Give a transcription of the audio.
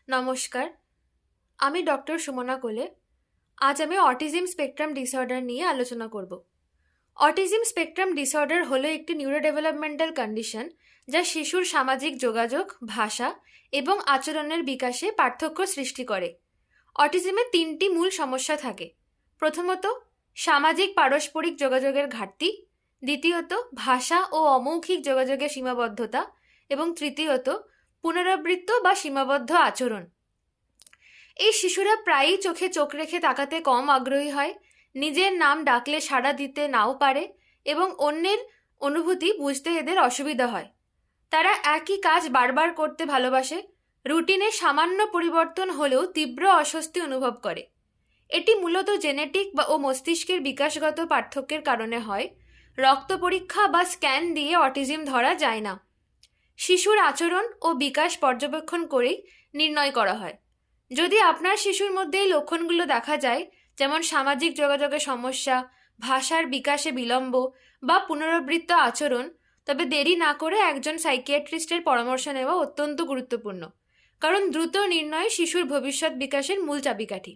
নমস্কার, আমি ডক্টর সুমনা কোলে। আজ আমি অটিজম স্পেকট্রাম ডিসঅর্ডার নিয়ে আলোচনা করব। অটিজম স্পেকট্রাম ডিসঅর্ডার হলো একটি নিউরোডেভেলপমেন্টাল কন্ডিশন যা শিশুর সামাজিক যোগাযোগ, ভাষা এবং আচরণের বিকাশে পার্থক্য সৃষ্টি করে। অটিজমে তিনটি মূল সমস্যা থাকে। প্রথমত, সামাজিক পারস্পরিক যোগাযোগের ঘাটতি। দ্বিতীয়ত, ভাষা ও অমৌখিক যোগাযোগের সীমাবদ্ধতা। এবং তৃতীয়ত, পুনরাবৃত্ত বা সীমাবদ্ধ আচরণ। এই শিশুরা প্রায়ই চোখে চোখ রেখে তাকাতে কম আগ্রহী হয়, নিজের নাম ডাকলে সাড়া দিতে নাও পারে এবং অন্যের অনুভূতি বুঝতে এদের অসুবিধা হয়। তারা একই কাজ বারবার করতে ভালোবাসে, রুটিনে সামান্য পরিবর্তন হলেও তীব্র অস্বস্তি অনুভব করে। এটি মূলত জেনেটিক ও মস্তিষ্কের বিকাশগত পার্থক্যের কারণে হয়। রক্ত পরীক্ষা বা স্ক্যান দিয়ে অটিজম ধরা যায় না। শিশুর আচরণ ও বিকাশ পর্যবেক্ষণ করেই নির্ণয় করা হয়। যদি আপনার শিশুর মধ্যে এই লক্ষণগুলো দেখা যায়, যেমন সামাজিক যোগাযোগের সমস্যা, ভাষার বিকাশে বিলম্ব বা পুনরাবৃত্ত আচরণ, তবে দেরি না করে একজন সাইকিয়াট্রিস্টের পরামর্শ নেওয়া অত্যন্ত গুরুত্বপূর্ণ, কারণ দ্রুত নির্ণয় শিশুর ভবিষ্যৎ বিকাশের মূল চাবিকাঠি।